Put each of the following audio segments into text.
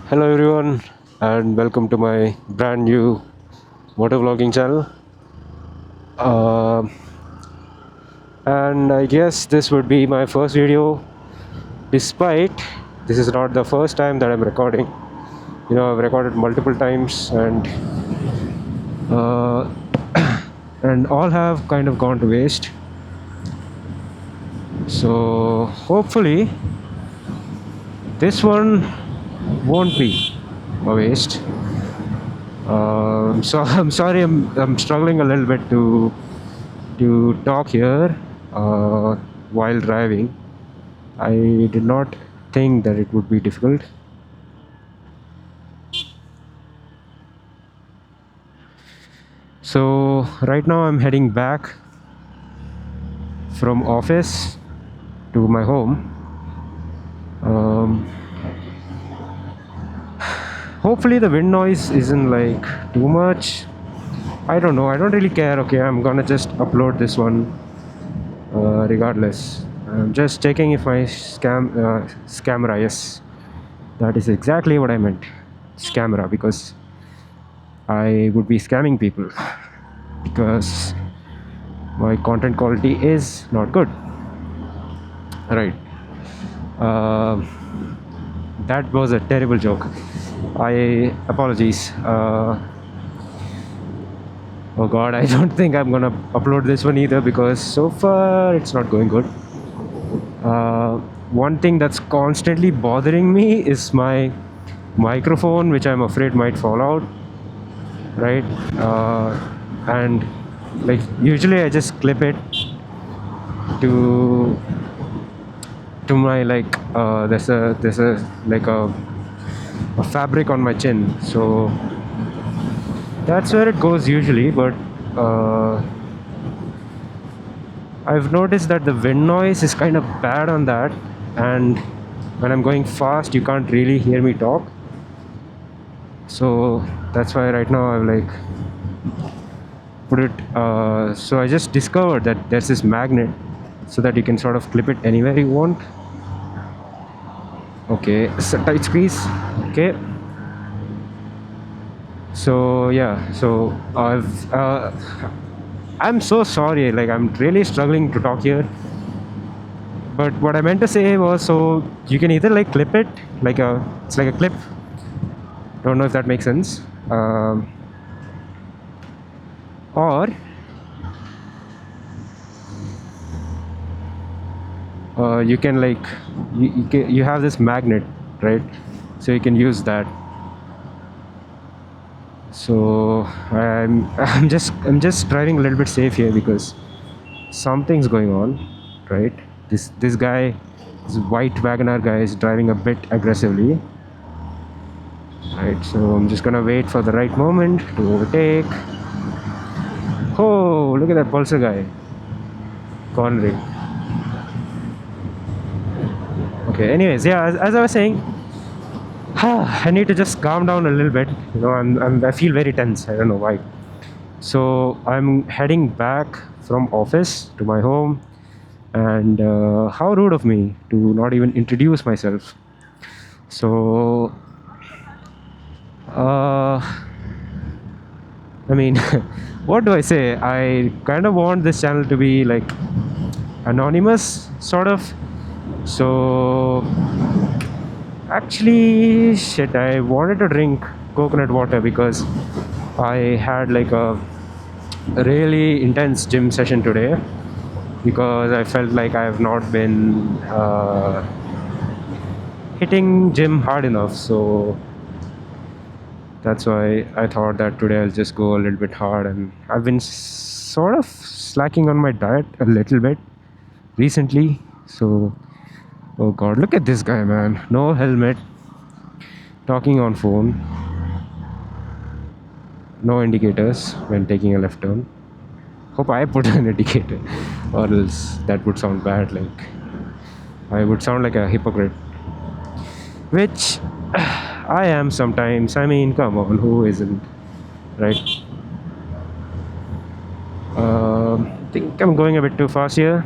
Hello everyone and welcome to my brand new motovlogging channel. Uh, and I guess this would be my first video, despite this is not the first time that I'm recording. I've recorded multiple times uh, and all have kind of gone to waste. So hopefully this one won't be a waste. So I'm sorry, I'm struggling a little bit to talk here while driving. I did not think that it would be difficult. So right now I'm heading back from office to my home. Um, Hopefully the wind noise isn't like too much. I don't know. I don't really care. Okay, I'm gonna just upload this one regardless. I'm just checking if my scamera. Yes, that is exactly what I meant. Scamera, because I would be scamming people because my content quality is not good. Right. Uh, that was a terrible joke. I apologize. Oh god, I don't think I'm gonna upload this one either because so far it's not going good. Uh, One thing that's constantly bothering me is my microphone, which I'm afraid might fall out. Right. And like usually I just clip it to my like there's a like a fabric on my chin, so that's where it goes usually. But uh, I've noticed that the wind noise is kind of bad on that, and when I'm going fast you can't really hear me talk. So that's why right now I've like put it so I just discovered that there's this magnet so that you can sort of clip it anywhere you want. Okay, so tight squeeze. Okay, so yeah, so I'm so sorry, like I'm really struggling to talk here. But what I meant to say was, so you can either like clip it, like it's like a clip. Don't know if that makes sense. Or you can like you have this magnet, right? So you can use that. So I'm just driving a little bit safe here because something's going on, right? This guy, this white Wagoner guy, is driving a bit aggressively, right? So I'm just gonna wait for the right moment to overtake. Oh, look at that Pulsar guy cornering. Okay, anyways, yeah, as I was saying, I need to just calm down a little bit. I feel very tense. I don't know why. So I'm heading back from office to my home, and how rude of me to not even introduce myself. So uh, I mean, what do I say? I kind of want this channel to be like anonymous, sort of. So actually, shit, I wanted to drink coconut water because I had like a really intense gym session today, because I felt like I have not been hitting gym hard enough. So that's why I thought that today I'll just go a little bit hard. And I've been sort of slacking on my diet a little bit recently. So, oh god, look at this guy, man. No helmet, talking on phone, no indicators when taking a left turn. Hope I put an indicator, or else that would sound bad. Like I would sound like a hypocrite, which I am sometimes. I mean, come on, who isn't, right? I think I'm going a bit too fast here.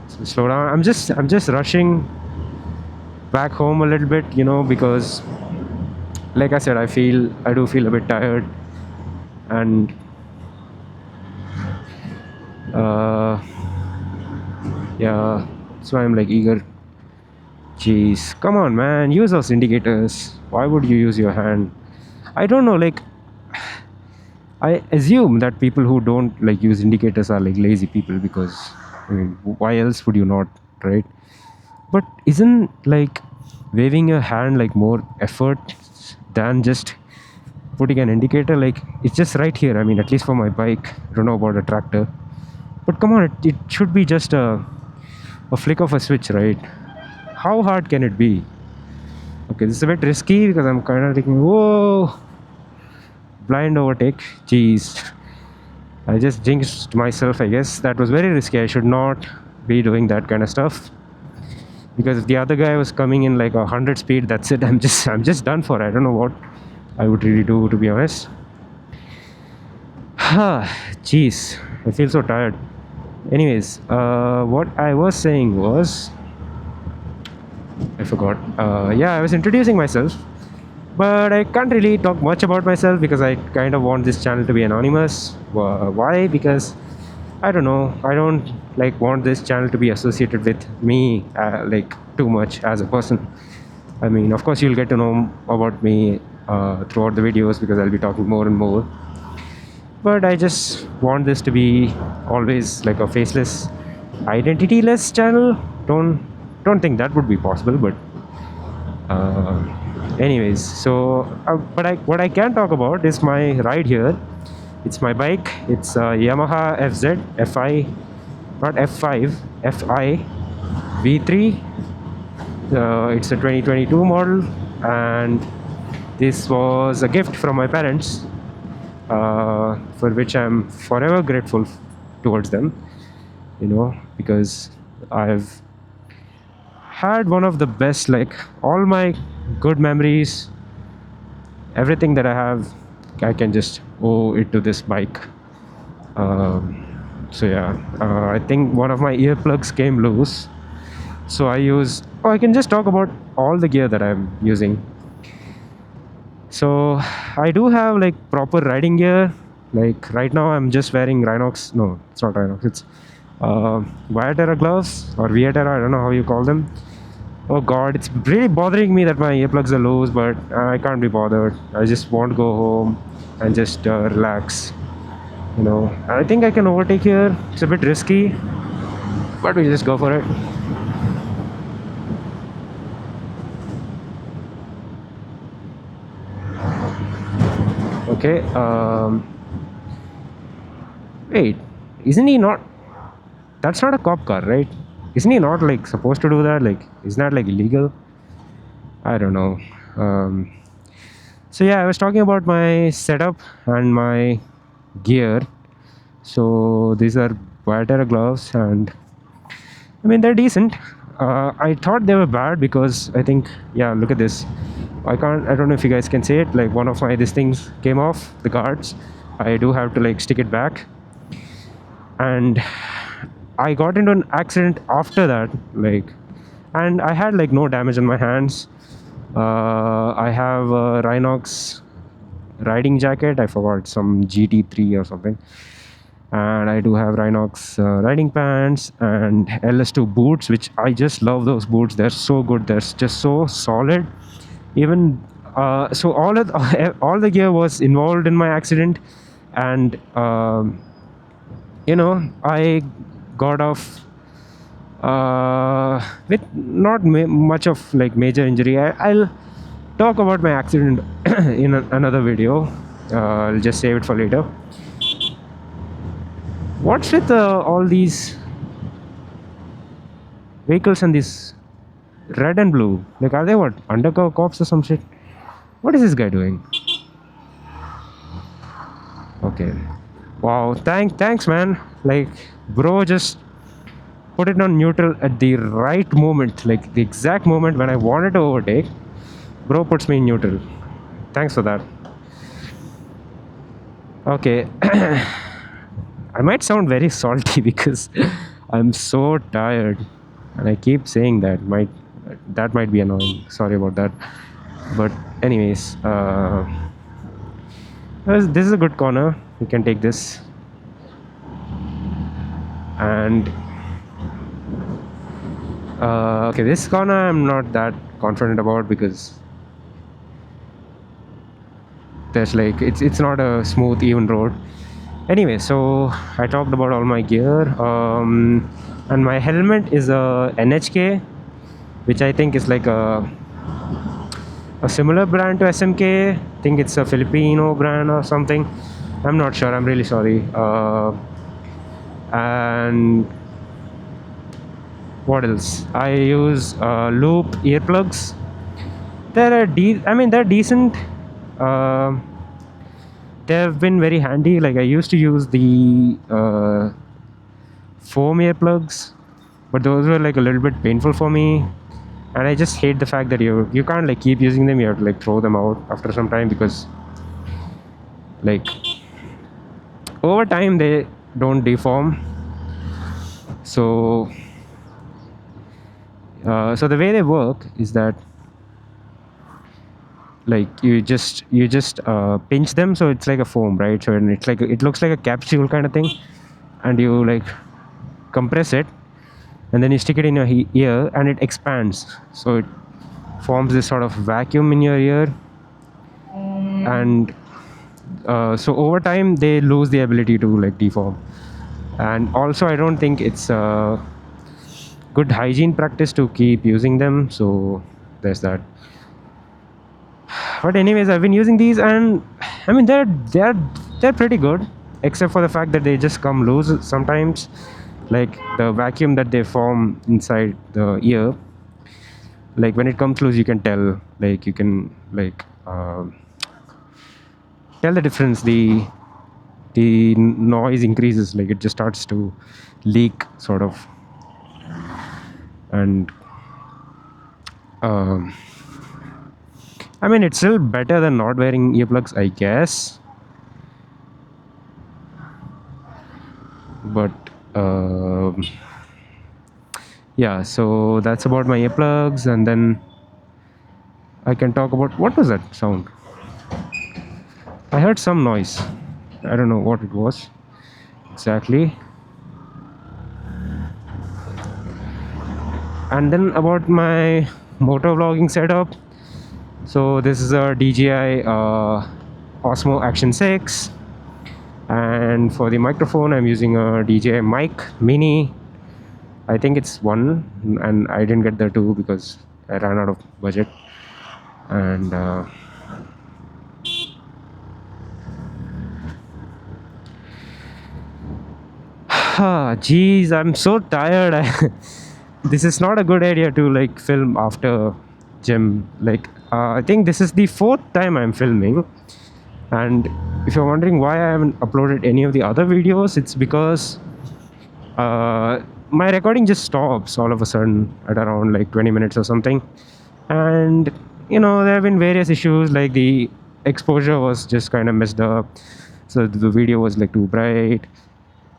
So slow down. I'm just rushing back home a little bit, because like I said, I do feel a bit tired, and uh, yeah, so I'm like eager. Jeez, come on, man, use those indicators. Why would you use your hand? I don't know, like I assume that people who don't like use indicators are like lazy people, because I mean, why else would you not, right? But isn't like waving your hand like more effort than just putting an indicator? Like it's just right here. I mean, at least for my bike. I don't know about a tractor. But come on, it should be just a flick of a switch, right? How hard can it be? Okay, this is a bit risky because I'm kind of thinking, whoa, blind overtake. Jeez. I just jinxed myself, I guess. That was very risky. I should not be doing that kind of stuff. Because if the other guy was coming in like 100 speed, that's it. I'm just done for. I don't know what I would really do, to be honest. Jeez, I feel so tired. Anyways, what I was saying was, I forgot. Yeah, I was introducing myself, but I can't really talk much about myself because I kind of want this channel to be anonymous. Why? Because I don't know. I don't like want this channel to be associated with me like too much as a person. I mean, of course, you'll get to know about me throughout the videos because I'll be talking more and more. But I just want this to be always like a faceless, identityless channel. Don't think that would be possible, but uh, anyways. So, but what I can talk about is my ride here. It's my bike. It's a Yamaha FZ FI, not F5, FI V3. It's a 2022 model, and this was a gift from my parents, for which I'm forever grateful towards them. You know, because I've had one of the best, like all my good memories, everything that I have, I can just owe it to this bike. So yeah, I think one of my earplugs came loose, so I use. Oh, I can just talk about all the gear that I'm using. So I do have like proper riding gear. Like right now, I'm just wearing Rhinox. No, it's not Rhinox. It's Viaterra gloves or Viaterra. I don't know how you call them. Oh God, it's really bothering me that my earplugs are loose, but I can't be bothered. I just want to go home and just relax. You know, I think I can overtake here. It's a bit risky, but we'll just go for it. Okay. Wait, isn't he not? That's not a cop car, right? Isn't he not like supposed to do that? Like, isn't that like illegal? I don't know. Um, so yeah, I was talking about my setup and my gear. So these are Viaterra gloves, and I mean they're decent. I thought they were bad because I think, yeah, look at this. I can't. I don't know if you guys can see it. Like one of my these things came off the guards. I do have to like stick it back, and I got into an accident after that. Like, and I had like no damage on my hands. I have a Rhinox riding jacket. I forgot, some GT3 or something. And I do have Rhinox riding pants and LS2 boots, which I just love those boots. They're so good. They're just so solid. Even so, all the gear was involved in my accident, and you know, I got off with not much of like major injury. I'll talk about my accident in another video. I'll just save it for later. What's with all these vehicles and this red and blue? Like, are they what, undercover cops or some shit? What is this guy doing? Okay. Wow. Thanks, man. Like, bro, just put it on neutral at the right moment, like the exact moment when I wanted to overtake. Bro puts me in neutral. Thanks for that. Okay. I might sound very salty because I'm so tired, and I keep saying that. That might be annoying. Sorry about that. But anyways, this is a good corner. You can take this. And okay, this corner I'm not that confident about because there's like it's not a smooth even road. Anyway, so I talked about all my gear, and my helmet is a NHK, which I think is like a similar brand to SMK. I think it's a Filipino brand or something. I'm not sure. I'm really sorry. And what else? I use Loop earplugs. I mean, they're decent. Um they've been very handy. Like I used to use the foam earplugs, but those were like a little bit painful for me. And I just hate the fact that you can't like keep using them. You have to like throw them out after some time because like over time they don't deform. So so the way they work is that like you just pinch them, so it's like a foam, right? So and it's like it looks like a capsule kind of thing, and you like compress it, and then you stick it in your ear and it expands, so it forms this sort of vacuum in your ear. And so over time they lose the ability to like deform. And also I don't think it's a good hygiene practice to keep using them, so there's that. But anyways, I've been using these, and I mean they're pretty good, except for the fact that they just come loose sometimes. Like the vacuum that they form inside the ear, like when it comes loose you can tell, like you can like tell the difference. The noise increases, like it just starts to leak sort of. And um, I mean it's still better than not wearing earplugs, I guess. But yeah, so that's about my earplugs. And then I can talk about, what was that sound? I heard some noise. I don't know what it was exactly. And then about my motovlogging setup. So this is a DJI Osmo Action 6, and for the microphone I'm using a DJI Mic Mini. I think it's one, and I didn't get the two because I ran out of budget. And geez, I'm so tired. This is not a good idea to like film after gym. Like I think this is the fourth time I'm filming, and if you're wondering why I haven't uploaded any of the other videos, it's because my recording just stops all of a sudden at around like 20 minutes or something. And there have been various issues, like the exposure was just kind of messed up, so the video was like too bright,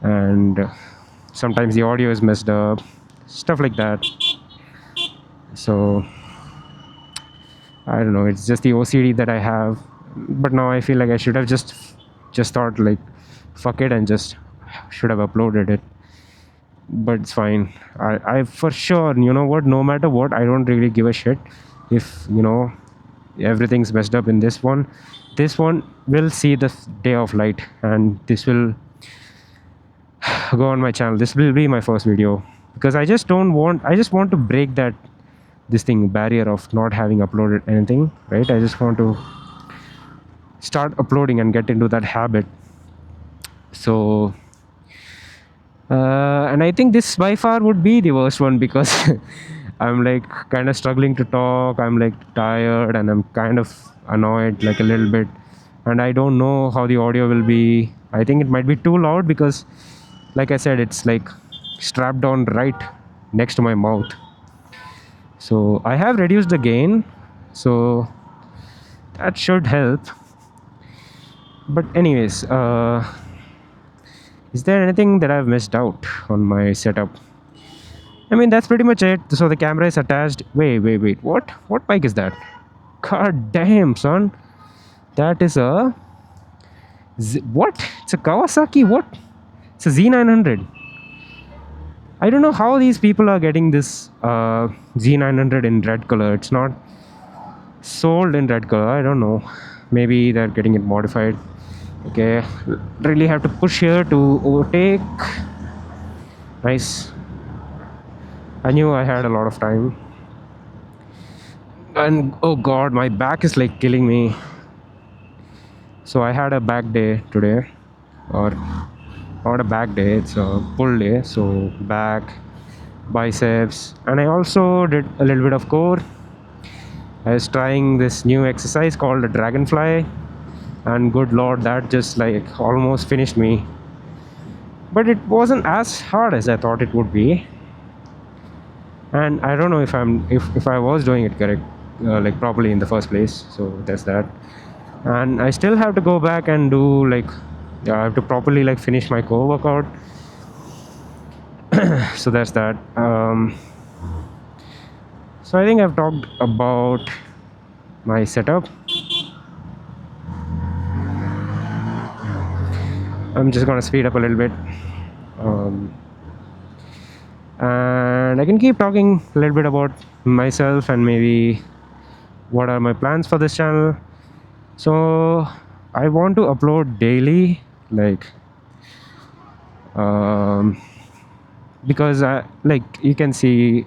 and sometimes the audio is messed up, stuff like that. So I don't know, it's just the OCD that I have. But now I feel like I should have just thought like fuck it and just should have uploaded it. But it's fine. I for sure, what, no matter what, I don't really give a shit if everything's messed up in this one. This one will see the day of light, and this will go on my channel. This will be my first video, because I just want to break this barrier of not having uploaded anything, right? I just want to start uploading and get into that habit. So and I think this by far would be the worst one, because I'm like kind of struggling to talk. I'm like tired, and I'm kind of annoyed like a little bit, and I don't know how the audio will be. I think it might be too loud because, like I said, it's like strapped on right next to my mouth. So I have reduced the gain, so that should help. But anyways, is there anything that I've missed out on my setup? I mean, that's pretty much it. So the camera is attached. Wait. What bike is that? God damn, son. That is a what? It's a Kawasaki. What? It's a Z900. I don't know how these people are getting this Z900 in red color. It's not sold in red color. I don't know. Maybe they're getting it modified. Okay, really have to push here to overtake. Nice. I knew I had a lot of time. And oh god, my back is like killing me. So I had a back day today, or not a back day, it's a pull day. So back, biceps, and I also did a little bit of core. I was trying this new exercise called the dragonfly, and good lord, that just like almost finished me. But it wasn't as hard as I thought it would be, and I don't know if I was doing it correct, like properly in the first place. So that's that. And I still have to go back and do like, yeah, I have to properly like finish my core workout. So that's that. So I think I've talked about my setup. I'm just gonna speed up a little bit, and I can keep talking a little bit about myself and maybe what are my plans for this channel. So I want to upload daily, like because like you can see,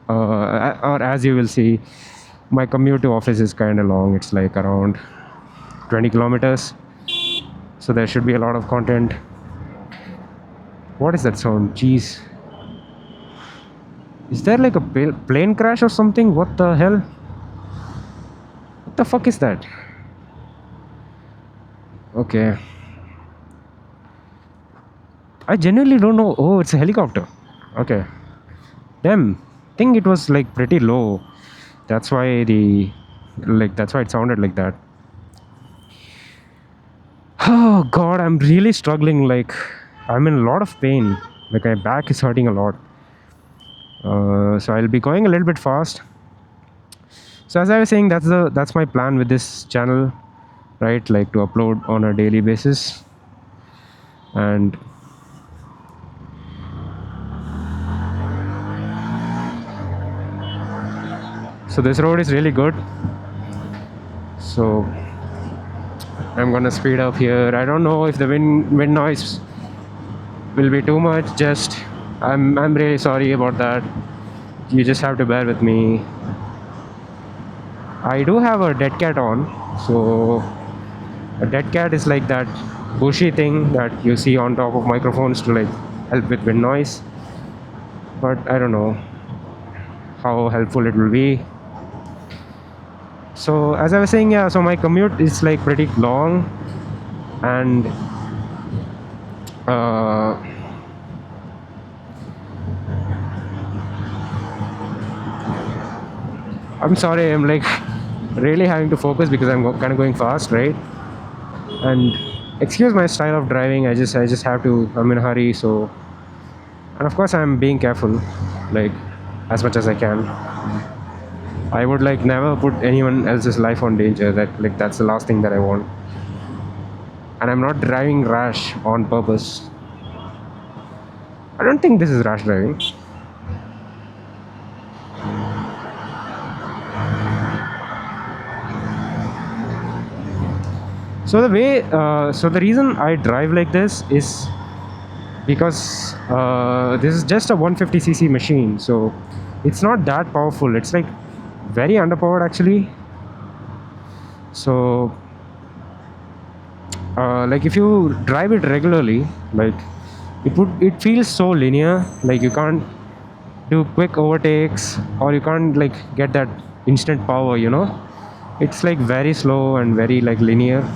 or as you will see, my commute to office is kind of long. It's like around 20 kilometers, so there should be a lot of content. What is that sound? Jeez, is there like a plane crash or something? What the hell? What the fuck is that? Okay, I genuinely don't know. Oh, it's a helicopter. Okay, damn, think it was like pretty low. That's why that's why it sounded like that. Oh god, I'm really struggling. Like, I'm in a lot of pain. Like, my back is hurting a lot. So I'll be going a little bit fast. So as I was saying, that's my plan with this channel, right? Like to upload on a daily basis. And so this road is really good. So I'm gonna speed up here. I don't know if the wind noise will be too much. Just I'm really sorry about that. You just have to bear with me. I do have a dead cat on. So a dead cat is like that bushy thing that you see on top of microphones to like help with wind noise. But I don't know how helpful it will be. So as I was saying, yeah, so my commute is like pretty long, and I'm sorry, I'm like really having to focus because I'm kind of going fast, right? And excuse my style of driving. I just have to. I'm in a hurry, so, and of course I'm being careful, like as much as I can. I would like never put anyone else's life on danger. That's the last thing that I want. And I'm not driving rash on purpose. I don't think this is rash driving. So the reason I drive like this is because this is just a 150cc machine, so it's not that powerful. It's like very underpowered actually. So like if you drive it regularly, like it feels so linear. Like you can't do quick overtakes, or you can't like get that instant power, you know. It's like very slow and very like linear.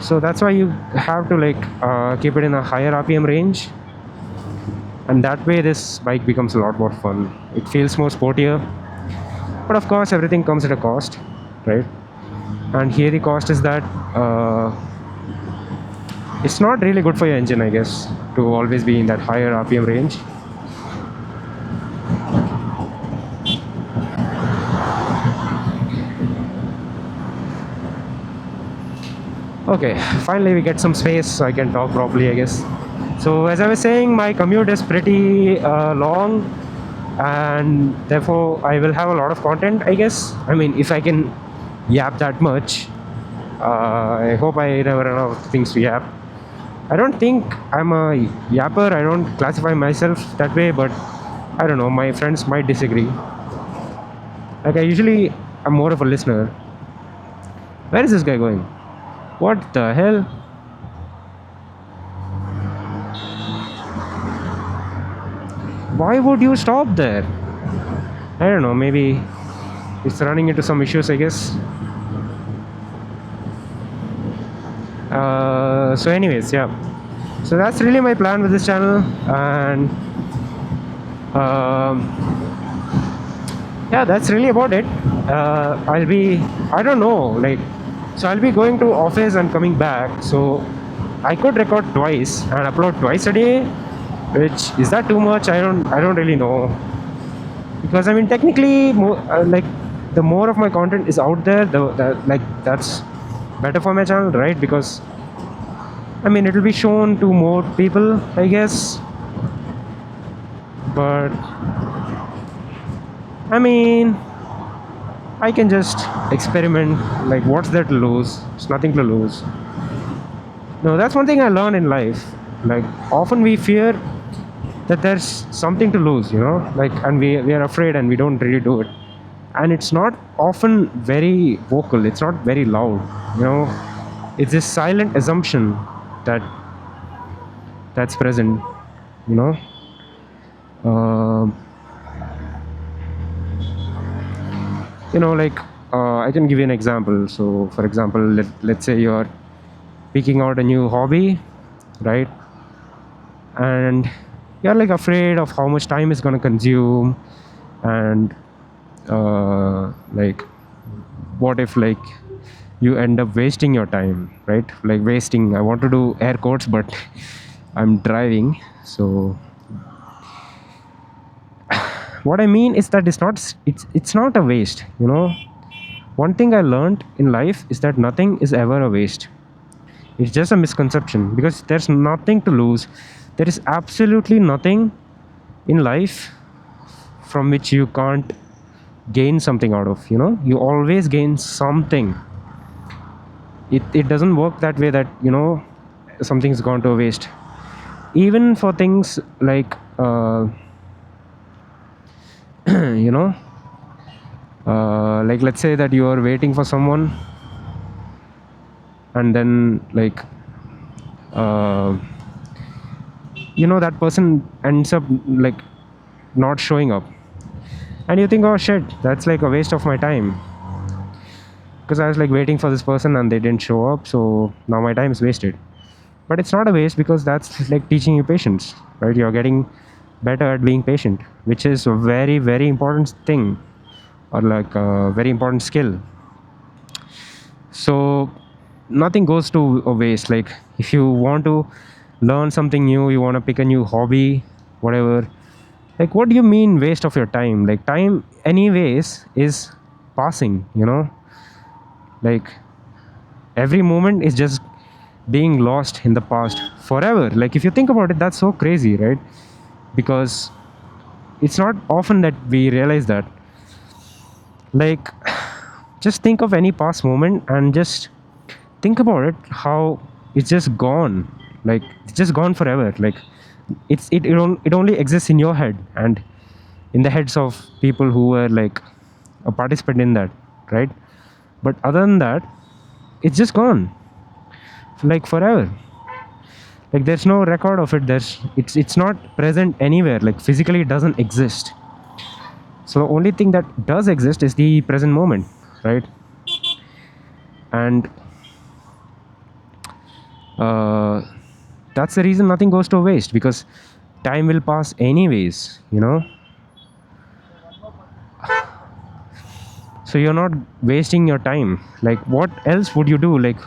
So that's why you have to like keep it in a higher RPM range, and that way this bike becomes a lot more fun. It feels more sportier, but of course everything comes at a cost, right? And here the cost is that it's not really good for your engine, I guess, to always be in that higher RPM range. Okay, finally we get some space so I can talk properly, I guess. So as I was saying, my commute is pretty long, and therefore I will have a lot of content, I guess. I mean, if I can yap that much, I hope I never run out of things to yap. I don't think I'm a yapper. I don't classify myself that way, but I don't know. My friends might disagree. Like I usually, I'm more of a listener. Where is this guy going? What the hell? Why would you stop there? I don't know. Maybe it's running into some issues, I guess. So, anyways, yeah. So that's really my plan with this channel, and um, yeah, that's really about it. I'll be, I don't know, like, so I'll be going to office and coming back. So I could record twice and upload twice a day, which is that too much? I don't really know, because I mean technically, like the more of my content is out there, the like that's better for my channel, right? Because I mean it will be shown to more people, I guess. But I mean I can just experiment. Like, what's there to lose? It's nothing to lose. No, that's one thing I learned in life. Like, often we fear that there's something to lose, like, and we are afraid and we don't really do it. And it's not often very vocal, it's not very loud, it's this silent assumption that that's present, you know. Um like I can give you an example. So for example, let's say you're picking out a new hobby, right? And you're like afraid of how much time it's going to consume, and like what if like you end up wasting your time, right? Like wasting, I want to do air quotes, but I'm driving. So what I mean is that it's not a waste, one thing I learned in life is that nothing is ever a waste. It's just a misconception, because there's nothing to lose. There is absolutely nothing in life from which you can't gain something out of, you always gain something. It doesn't work that way, that something's gone to waste. Even for things like you know like let's say that you are waiting for someone, and then like uh, that person ends up like not showing up, and you think, oh shit, that's like a waste of my time, because I was like waiting for this person and they didn't show up, so now my time is wasted. But it's not a waste, because that's like teaching you patience, right? You're getting better at being patient, which is a very very important thing, or like a very important skill. So nothing goes to a waste. Like if you want to learn something new, you want to pick a new hobby, whatever, like what do you mean waste of your time? Like time anyways is passing, like every moment is just being lost in the past forever. Like if you think about it, that's so crazy, right? Because it's not often that we realize that. Like just think of any past moment and just think about it, how it's just gone. Like it's just gone forever. Like it only exists in your head and in the heads of people who were like a participant in that, right? But other than that, it's just gone, like forever. Like there's no record of it. It's not present anywhere. Like physically it doesn't exist. So the only thing that does exist is the present moment, right? And uh, that's the reason nothing goes to waste, because time will pass anyways, so you're not wasting your time. Like what else would you do? Like,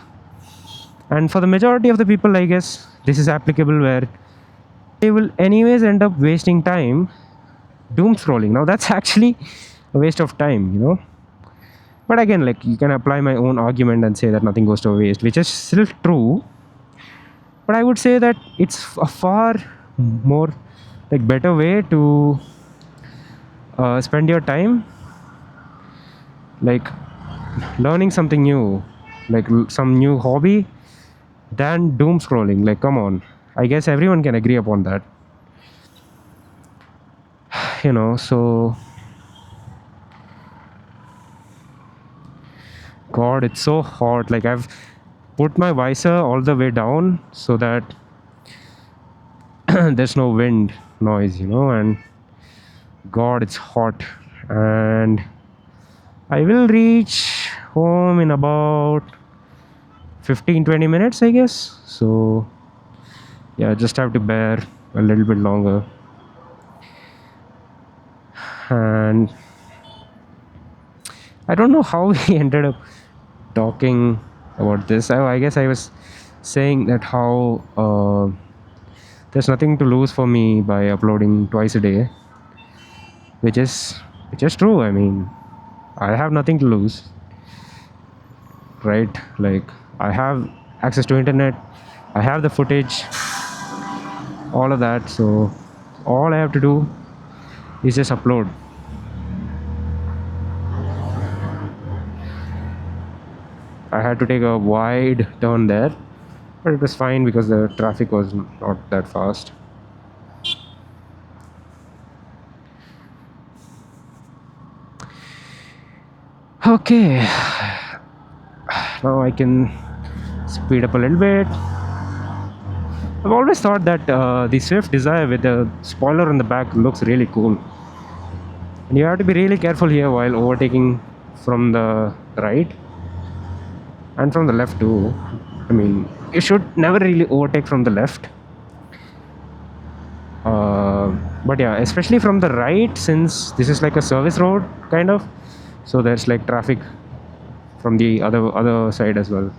and for the majority of the people, I guess this is applicable, where they will anyways end up wasting time doom scrolling. Now that's actually a waste of time, But again, like, you can apply my own argument and say that nothing goes to waste, which is still true. But I would say that it's a far more, like, better way to spend your time, like learning something new, like some new hobby, than doom scrolling. Like, come on, I guess everyone can agree upon that. So god, it's so hot. Like, I've put my visor all the way down so that there's no wind noise, and god, it's hot. And I will reach home in about 15-20 minutes, I guess. So yeah, just have to bear a little bit longer. And I don't know how we ended up talking about this. I guess I was saying that how there's nothing to lose for me by uploading twice a day, which is true. I mean, I have nothing to lose, right? Like, I have access to internet, I have the footage, all of that. So all I have to do is just upload. I had to take a wide turn there, but it was fine because the traffic was not that fast. Okay, now I can speed up a little bit. I've always thought that the Swift Desire with the spoiler on the back looks really cool. And you have to be really careful here while overtaking from the right and from the left too. I mean, you should never really overtake from the left. But yeah, especially from the right, since this is like a service road kind of, so there's like traffic from the other side as well.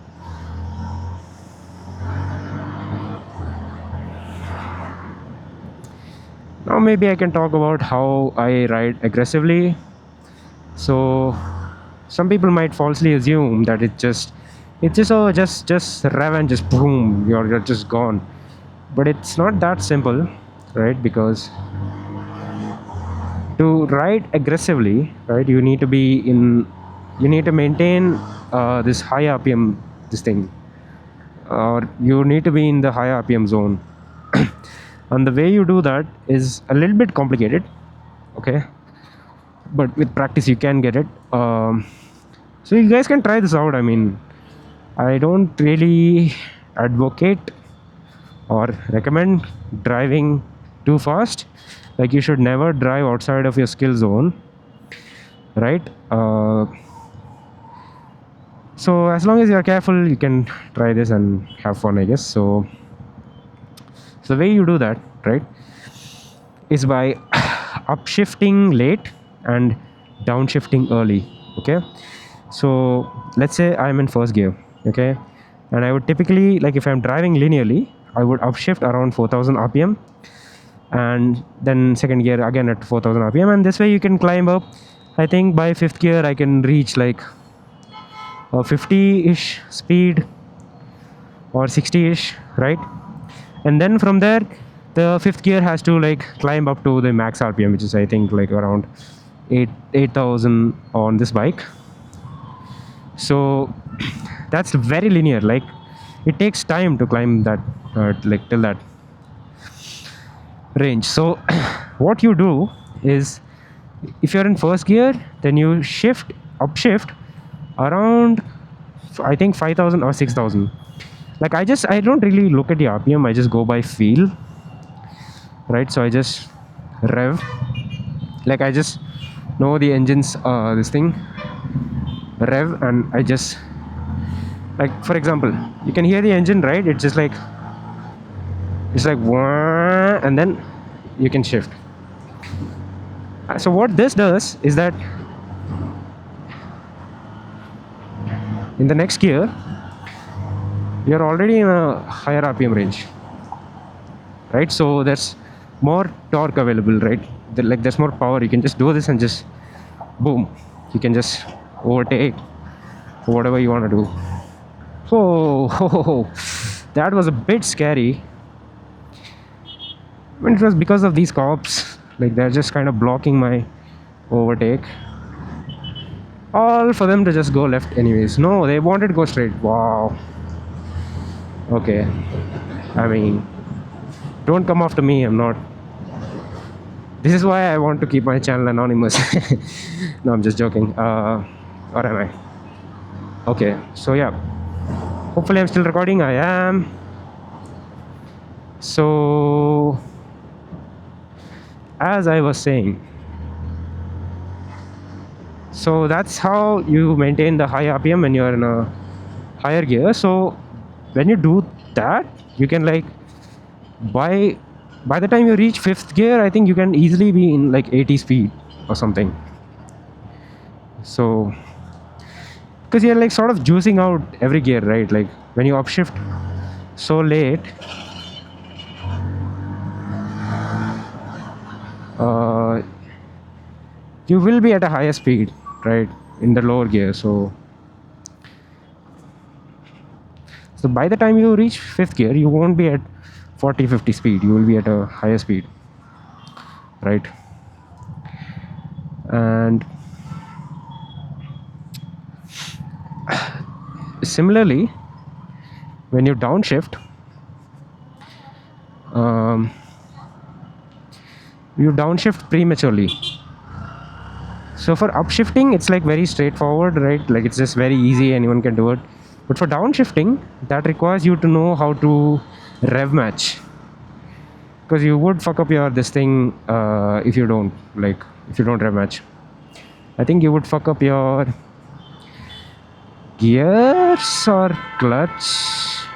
Now maybe I can talk about how I ride aggressively. So some people might falsely assume that it's just rev and just boom, you're just gone. But it's not that simple, right? Because to ride aggressively, right, you need to maintain this high RPM, this thing, or you need to be in the high RPM zone. And the way you do that is a little bit complicated, okay, but with practice you can get it. So you guys can try this out. I mean, I don't really advocate or recommend driving too fast. Like, you should never drive outside of your skill zone, right? So as long as you're careful, you can try this and have fun, I guess. So the way you do that, right, is by upshifting late and downshifting early. Okay, so let's say I'm in first gear, okay, and I would typically, like, if I'm driving linearly, I would upshift around 4000 rpm, and then second gear again at 4000 rpm, and this way you can climb up. I think by fifth gear I can reach like a 50-ish speed or 60-ish, right? And then from there, the fifth gear has to like climb up to the max rpm, which is I think like around 8000 on this bike. So that's very linear. Like, it takes time to climb that like till that range. So what you do is, if you're in first gear, then you upshift around, I think 5000 or 6000. Like, I don't really look at the rpm, I just go by feel, right? So I just rev, like, I just know the engine's this thing, rev, and I just, like, for example, you can hear the engine, right? It's just like, it's like wah, and then you can shift. So what this does is that in the next gear you're already in a higher rpm range, right? So there's more torque available, right? Like, there's more power. You can just do this and just boom, you can just overtake, or whatever you want to do. Oh, that was a bit scary. I mean, it was because of these cops. Like, they're just kind of blocking my overtake. All for them to just go left anyways. No, they wanted to go straight. Wow. Okay. I mean, don't come after me. I'm not. This is why I want to keep my channel anonymous. No, I'm just joking. Or am I? Okay. So yeah. Hopefully I'm still recording. I am. So, as I was saying, so that's how you maintain the high RPM when you're in a higher gear. So when you do that, you can like by the time you reach fifth gear, I think you can easily be in like 80 speed or something. So because you're like sort of juicing out every gear, right? Like when you upshift so late, you will be at a higher speed, right, in the lower gear. So by the time you reach fifth gear, you won't be at 40-50 speed. You will be at a higher speed, right? And similarly, when you downshift, you downshift prematurely. So for upshifting, it's like very straightforward, right? Like it's just very easy, anyone can do it. But for downshifting, that requires you to know how to rev match, because you would fuck up your this thing if you don't rev match. I think you would fuck up your gears or clutch.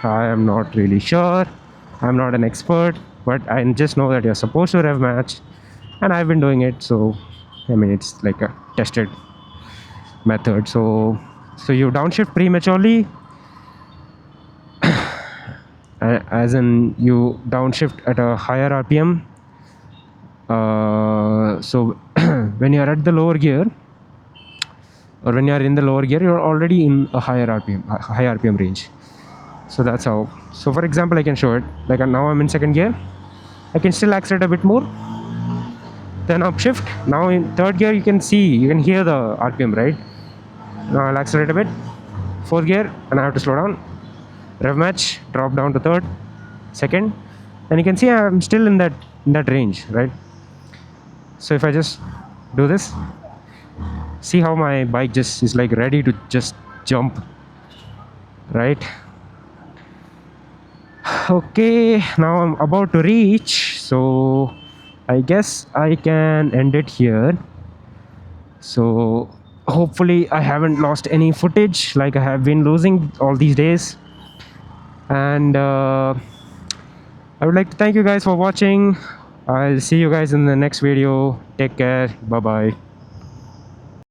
I am not really sure. I'm not an expert, but I just know that you're supposed to rev match, and I've been doing it. So I mean, it's like a tested method. So you downshift prematurely, as in you downshift at a higher RPM. So when you're at the lower gear, or when you're in the lower gear, you're already in a high RPM range. So that's how. So for example, I can show it. Like now I'm in second gear. I can still accelerate a bit more. Then upshift. Now in third gear, you can hear the RPM, right? Now I'll accelerate a bit. Fourth gear, and I have to slow down. Rev match, drop down to third, second, and you can see I'm still in that range, right? So if I just do this, see how my bike just is like ready to just jump, right? Okay, now I'm about to reach, so I guess I can end it here. So hopefully I haven't lost any footage like I have been losing all these days. And I would like to thank you guys for watching. I'll see you guys in the next video. Take care. Bye bye.